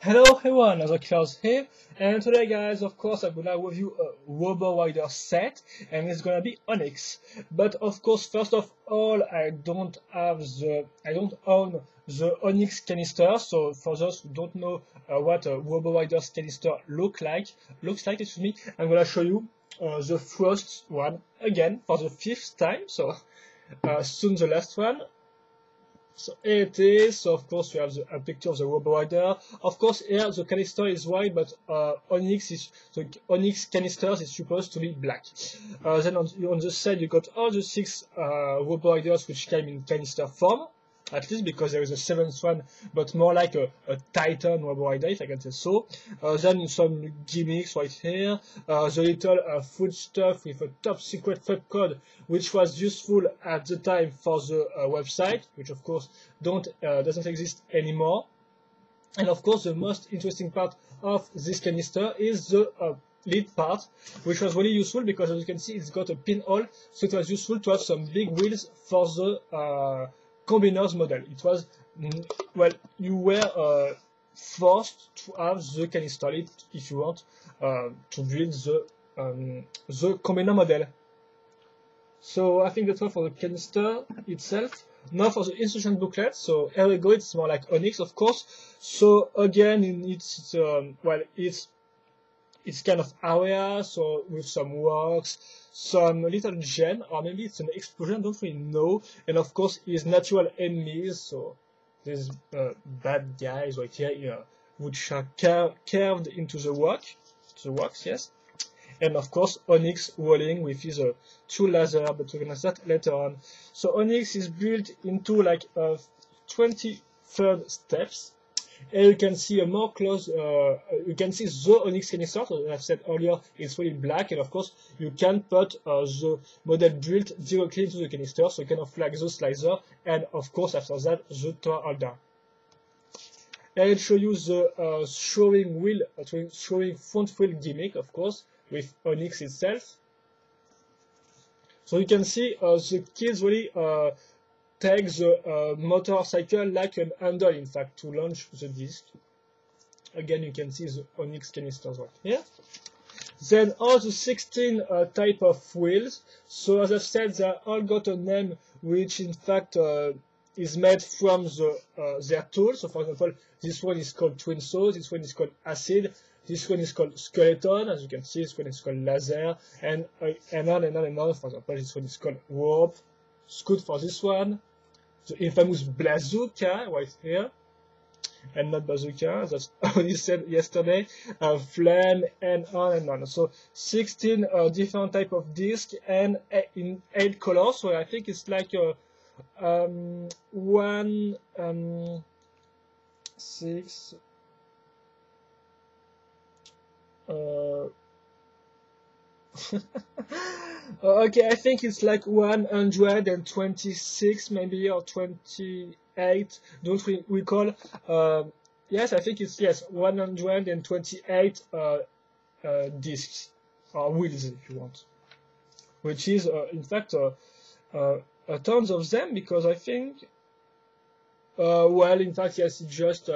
Hello everyone, another Klaus here, and today guys, of course, I'm gonna review a RoboRider set, and it's gonna be Onyx. But of course, first of all, I don't own the Onyx canister, so for those who don't know what a RoboRider's canister looks like, excuse me, I'm gonna show you the first one again for the fifth time, so soon the last one. So here it is. So of course we have a picture of the RoboRider. Of course here the canister is white, but the Onyx canisters is supposed to be black. Then on the side you got all the six RoboRiders which came in canister form. At least because there is a seventh one, but more like a Titan RoboRider, if I can say so. Then some gimmicks right here. The little food stuff with a top secret web code, which was useful at the time for the website, which of course doesn't exist anymore. And of course, the most interesting part of this canister is the lead part, which was really useful because, as you can see, it's got a pinhole, so it was useful to have some big wheels for the combiner's model. It was, well, you were forced to have the canister lid if you want to build the combiner model. So I think that's all for the canister itself. Now for the instruction booklet. So here we go. It's more like Onyx, of course. So again, it's kind of area, so with some works, some little gem, or maybe it's an explosion, don't really know. And of course, his natural enemies, so these bad guys right here, which are carved into the works, yes. And of course, Onyx rolling with his two laser, but we're gonna start later on. So Onyx is built into like 23rd steps. And you can see a more close, you can see the Onyx canister, so as I've said earlier, it's really black, and of course, you can put the model built directly into the canister, so you can flag the slicer, and of course, after that, the tower holder. And it shows you the showing front wheel gimmick, of course, with Onyx itself. So you can see the kids really take the motorcycle like an handle, in fact, to launch the disc. Again, you can see the Onyx canisters right here. Then all the 16 type of wheels. So as I said, they all got a name which in fact is made from their tools. So for example, this one is called Twin Saw, this one is called Acid, this one is called Skeleton, as you can see, this one is called Laser, and on and on and on. For example, this one is called Warp, Scoot for this one, the infamous Bazooka right here, and not Bazooka, that's already said yesterday, Flame, and on and on. So 16 different type of discs, and in 8 colors, so I think it's like six, okay, I think it's like 126 maybe, or 28, don't recall. Yes, I think it's, yes, 128 discs, or wheels if you want, which is in fact tons of them, because I think well, in fact, yes, it's just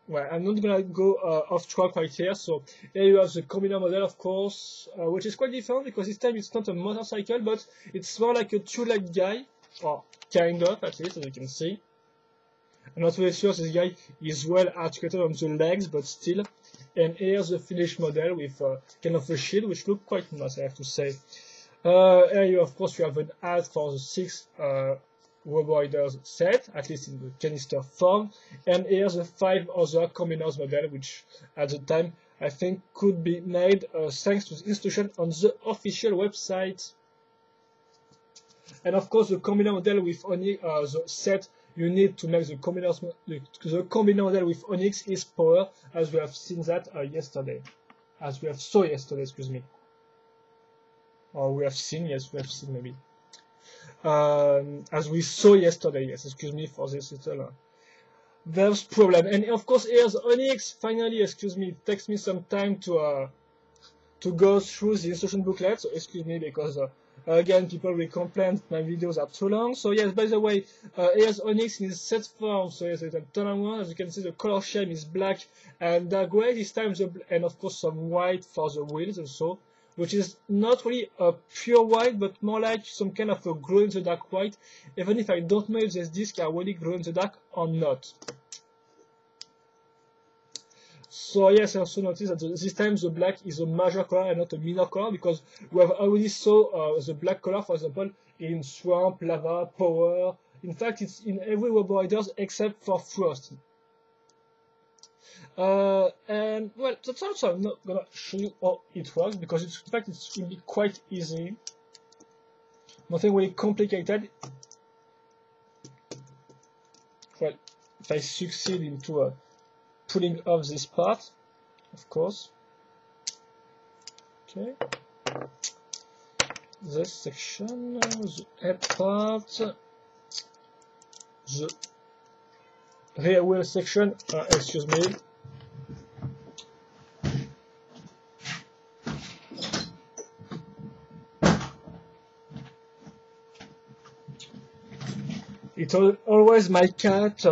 well, I'm not gonna go off track right here. So here you have the combiner model, of course, which is quite different because this time it's not a motorcycle, but it's more like a two-leg guy, or kind of, at least, as you can see. I'm not really sure this guy is well articulated on the legs, but still. And here's the finished model with kind of a shield, which looks quite nice, I have to say. Here you, of course, you have an ad for the 6 RoboRiders set, at least in the canister form, and here's the 5 other combiners model, which at the time I think could be made thanks to the instruction on the official website. And of course, the combiner model with Onyx, the set you need to make the combiner model with Onyx is power, as we have seen that yesterday, excuse me. Or we have seen, yes, we have seen maybe. As we saw yesterday, yes, excuse me for this little there's problem. And of course, here's Onyx. Finally, excuse me, it takes me some time to go through the instruction booklet, so excuse me because Again, people will complain my videos are too long. So yes, by the way, here's Onyx in his set form. So yes, it's a turn around. As you can see, the color scheme is black and dark gray this time, and of course some white for the wheels also, which is not really a pure white, but more like some kind of a glow in the dark white, even if I don't know if this disc are really glow in the dark or not. So yes, I also noticed that this time the black is a major color and not a minor color, because we have already saw the black color, for example, in Swamp, Lava, Power. In fact, it's in every RoboRiders except for Frost. And well, that's also I'm not gonna show you how it works, because in fact it will be quite easy. Nothing really complicated. Well, if I succeed into pulling off this part, of course. Okay. This section, the head part, the rear wheel section, excuse me. It's always my cat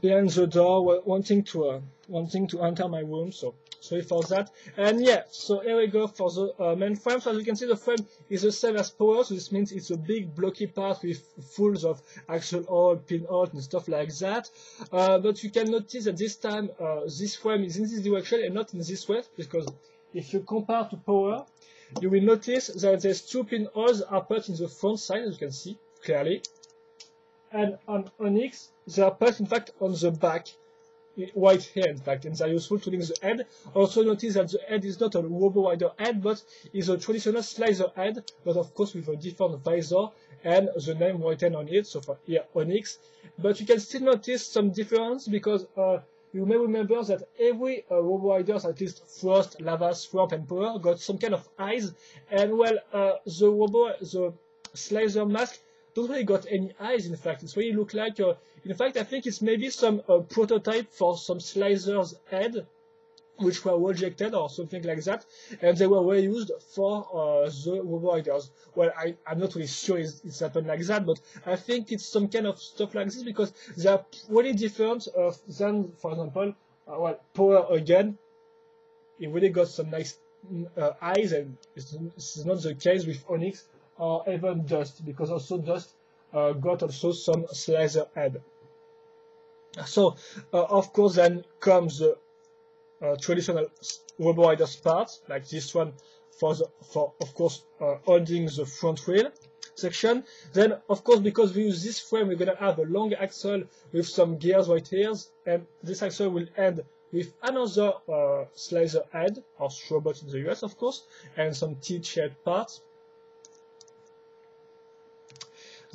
behind the door wanting to enter my room, so sorry for that. And yeah, so here we go for the main frame. So as you can see, the frame is the same as Power, so this means it's a big blocky part with fulls of axle oil, pin oil, and stuff like that. But you can notice that this time this frame is in this direction and not in this way, because if you compare to Power, you will notice that these two pin holes are put in the front side, as you can see clearly. And on Onyx, they are put in fact on the back, right here in fact, and they are useful to link the head. Also notice that the head is not a RoboRider head, but is a traditional slicer head, but of course with a different visor and the name written on it, so for here Onyx. But you can still notice some difference, because you may remember that every RoboRiders, at least Frost, Lava, Swamp, and Power, got some kind of eyes, and well, the slicer mask don't really got any eyes. In fact, it's really look like in fact I think it's maybe some prototype for some slicers head which were rejected or something like that, and they were reused for the RoboRiders. Well, I'm not really sure it's happened like that, but I think it's some kind of stuff like this, because they are really different than, for example, well, Power again. It really got some nice eyes, and this is not the case with Onyx or even Dust, because also Dust got also some slicer head. So of course then comes the traditional RoboRiders parts, like this one for of course holding the front wheel section. Then of course, because we use this frame, we're gonna have a long axle with some gears right here, and this axle will end with another slicer head, or robot in the US of course, and some T-shaped parts.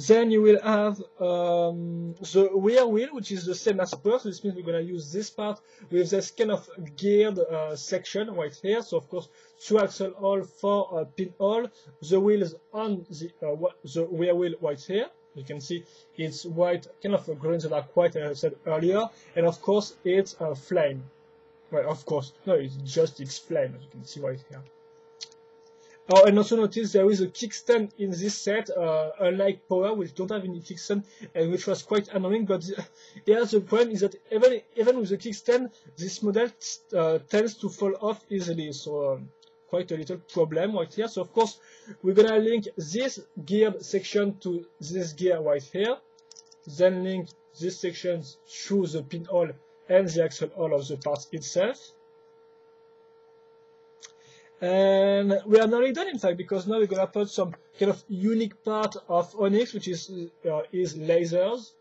Then you will have the rear wheel, which is the same as Power, so this means we're going to use this part with this kind of geared section right here. So of course, 2 axle hole, 4 pin hole. The wheels on the rear wheel right here. You can see it's white, kind of a green that are white, as I said earlier, and of course it's a flame. Well, of course, no, it's flame, as you can see right here. Oh, and also notice there is a kickstand in this set, unlike Power, which don't have any kickstand, and which was quite annoying. But here the problem is that even with the kickstand, this model tends to fall off easily. So quite a little problem right here. So of course we're gonna link this geared section to this gear right here, then link this section through the pinhole and the axle hole of the part itself. And we are nearly done, in fact, because now we're gonna put some kind of unique part of Onyx, which is lasers.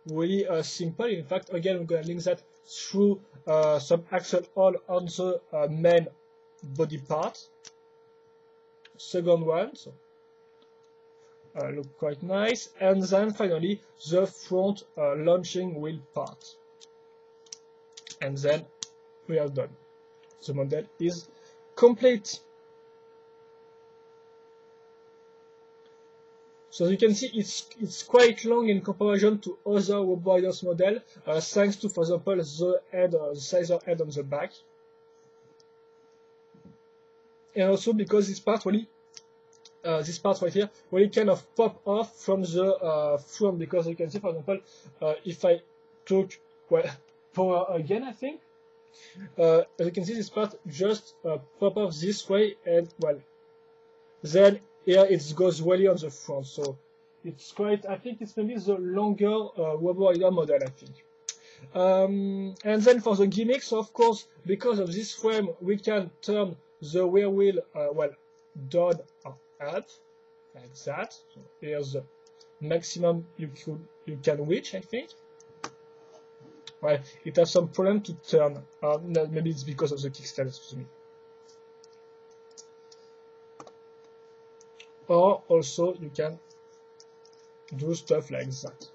Really simple. In fact, again, we're gonna link that through some axle hole on the main body part. Second one, so look quite nice. And then finally the front launching wheel part. And then we are done. The model is complete. So as you can see, it's quite long in comparison to other RoboRiders model, thanks to, for example, the head, the slicer head on the back, and also because this part really this part right here will kind of pop off from the front, because you can see, for example, if I took, well, power again, I think, as you can see, this part just pop off this way, and well, then here it goes really on the front. So it's quite, I think it's maybe the longer RoboRider model, I think. And then for the gimmicks, of course, because of this frame, we can turn the rear wheel, well, down or up, like that. So here's the maximum you can reach, I think. Well, it has some problem to turn. No, maybe it's because of the kickstand, excuse me. Or also you can do stuff like that.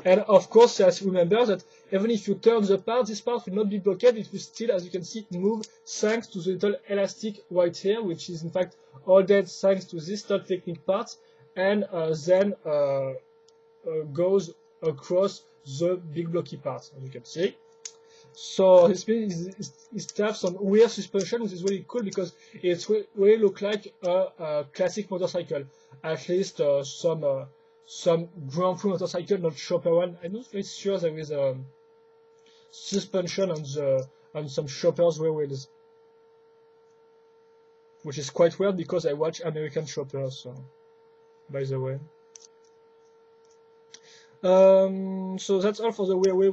And of course, just remember that even if you turn the part, this part will not be blocked. It will still, as you can see, move thanks to the little elastic right here, which is in fact all that thanks to this third technique part, and then goes across the big blocky part, as you can see. So this means it has some weird suspension, which is really cool because it really look like a classic motorcycle. At least some Grand Prix motorcycle, not chopper one. I'm not very sure there is a suspension on some choppers wheels, which is quite weird because I watch American choppers. So, by the way. So that's all for the rear wheel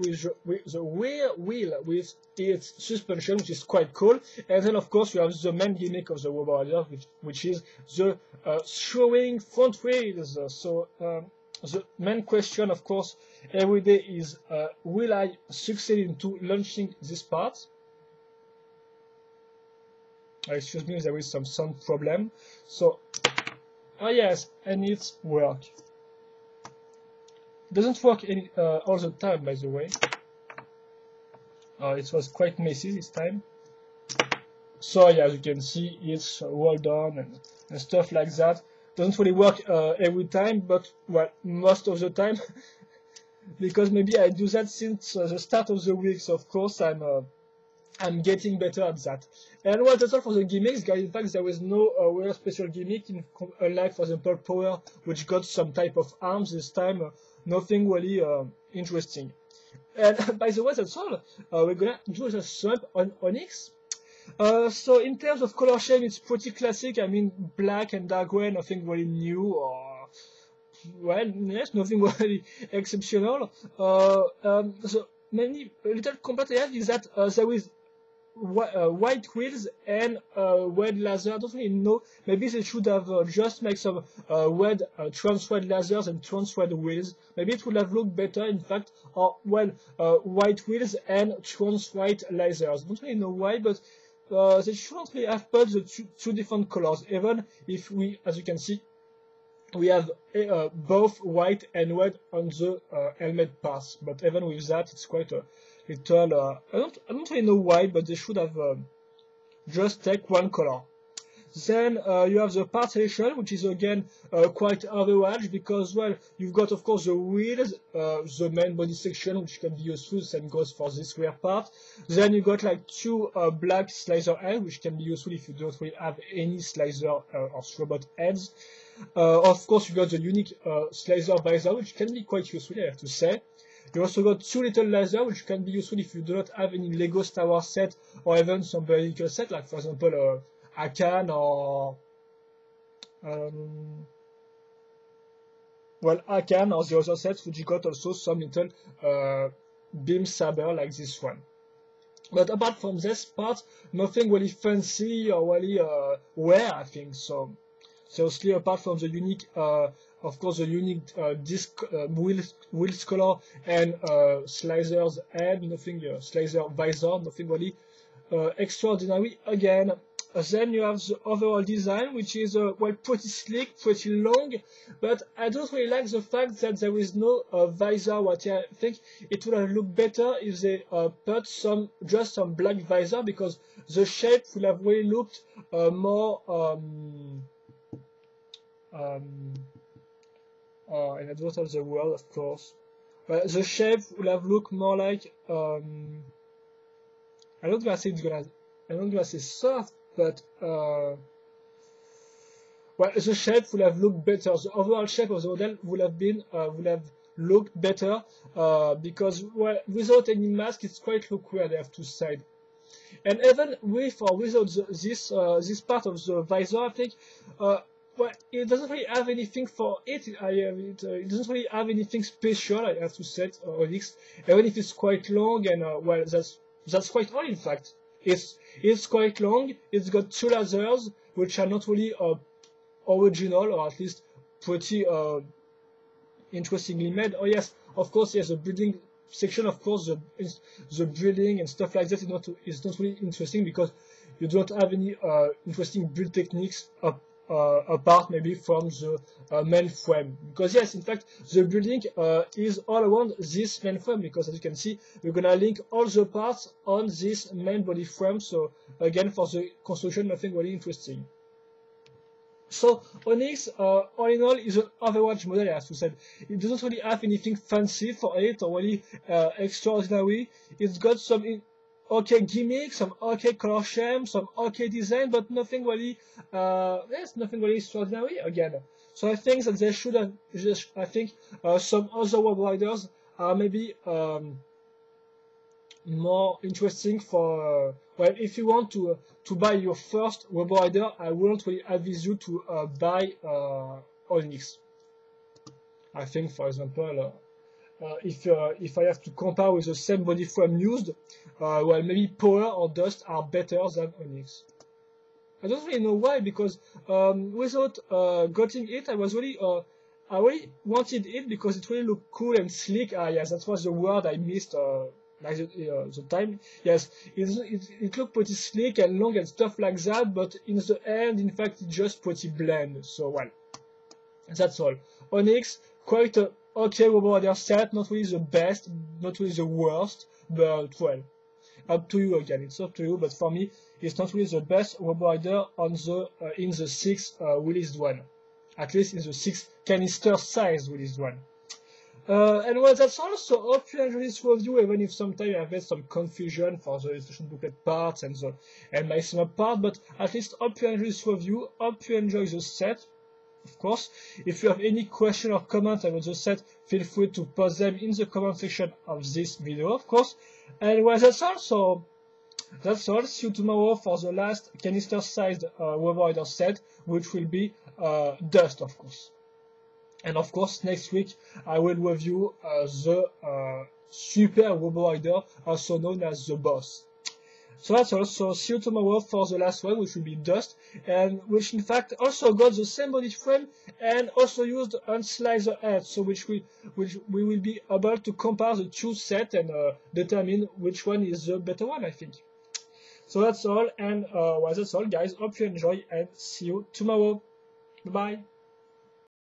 with its suspension, which is quite cool. And then of course you have the main gimmick of the RoboRider, which is the throwing front wheels. So the main question, of course, every day is, will I succeed into launching this part? Excuse me, there is some sound problem. So, yes, and it's work. Doesn't work all the time, by the way. It was quite messy this time. So yeah, as you can see, it's well done and stuff like that. Doesn't really work every time, but well, most of the time, because maybe I do that since the start of the week. So of course I'm getting better at that. And well, that's all for the gimmicks, guys. In fact, there was no real special gimmick, unlike, for example, Power, which got some type of arms this time. Nothing really interesting. And by the way, that's all. We're gonna do the swap on Onyx. So in terms of color scheme, it's pretty classic. I mean, black and dark gray, nothing really new, or well, yes, nothing really exceptional. So mainly a little complaint I have is that there is white wheels and red laser. I don't really know. Maybe they should have just make some red trans-red lasers and trans-red wheels. Maybe it would have looked better, in fact. Or well, white wheels and trans-white lasers. I don't really know why, but they shouldn't really have put the two different colors. Even if we, as you can see, we have both white and red on the helmet parts. But even with that, it's quite a little, I don't really know why, but they should have just take one color. Then you have the part selection, which is again quite average because, well, you've got of course the wheels, the main body section, which can be useful, same goes for this rear part. Then you got like two black slicer heads, which can be useful if you don't really have any slicer or robot heads. Of course, you got the unique slicer visor, which can be quite useful, I have to say. You also got two little lasers, which can be useful if you do not have any Lego Star Wars set or even some vehicle set, like for example Akan or well, Akan or the other sets, which you got also some little beam saber like this one. But apart from this part, nothing really fancy or really rare, I think. So seriously, apart from the unique, of course, the unique disc wheels color and slicers and nothing, slicer visor, nothing really extraordinary again. Then you have the overall design, which is well, pretty slick, pretty long, but I don't really like the fact that there is no visor. What I think it would have looked better if they put just some black visor, because the shape would have really looked more and I don't have the word, of course, but the shape would have looked more like I'm not gonna say soft, but well, the shape would have looked better. The overall shape of the model would have looked better because, well, without any mask, it's quite look weird. I have to say. And even with or without this part of the visor, I think, well, it doesn't really have anything for it. It doesn't really have anything special, I have to say, Onyx. Even if it's quite long, and well, that's quite all. In fact, it's quite long. It's got two lasers, which are not really original, or at least pretty interestingly made. Oh yes, of course, yes, the building section, of course, the building and stuff like that is not really interesting because you don't have any interesting build techniques apart maybe from the main frame. Because yes, in fact, the building is all around this main frame, because as you can see, we're gonna link all the parts on this main body frame. So again, for the construction, nothing really interesting. So Onyx, all in all, is an Overwatch model, I have to say. It doesn't really have anything fancy for it or really extraordinary. It's got some okay gimmicks, some okay color scheme, some okay design, but nothing really, nothing really extraordinary again. So I think that they should have, I think some other RoboRiders are maybe more interesting for well, if you want to buy your first RoboRider, I wouldn't really advise you to buy Onyx. I think, for example, if I have to compare with the same body frame used, well, maybe Power or Dust are better than Onyx. I don't really know why, because without getting it, I really wanted it because it really looked cool and sleek. Ah, yes, that was the word I missed. Like the time, yes, it looked pretty sleek and long and stuff like that, but in the end, in fact, it's just pretty bland. So, well, that's all. Onyx, quite a okay RoboRider set, not really the best, not really the worst, but well, up to you again. It's up to you, but for me, it's not really the best RoboRider on the in the 6 released one, at least in the 6 canister size released one. And well, that's all. So hope you enjoyed this review, even if sometimes I've had some confusion for the illustration booklet parts and my sum part, but at least hope you enjoyed this review. Hope you enjoy the set, of course. If you have any question or comment about the set, feel free to post them in the comment section of this video, of course. And well, that's all. So that's all. See you tomorrow for the last canister-sized RoboRider set, which will be Dust, of course. And of course, next week I will review the Super RoboRider, also known as the Boss. So that's all. So see you tomorrow for the last one, which will be Dust, and which in fact also got the same body frame and also used unslicer head, so which we will be able to compare the two sets and determine which one is the better one, I think. So that's all, and well, that's all, guys. Hope you enjoy, and see you tomorrow. Bye bye.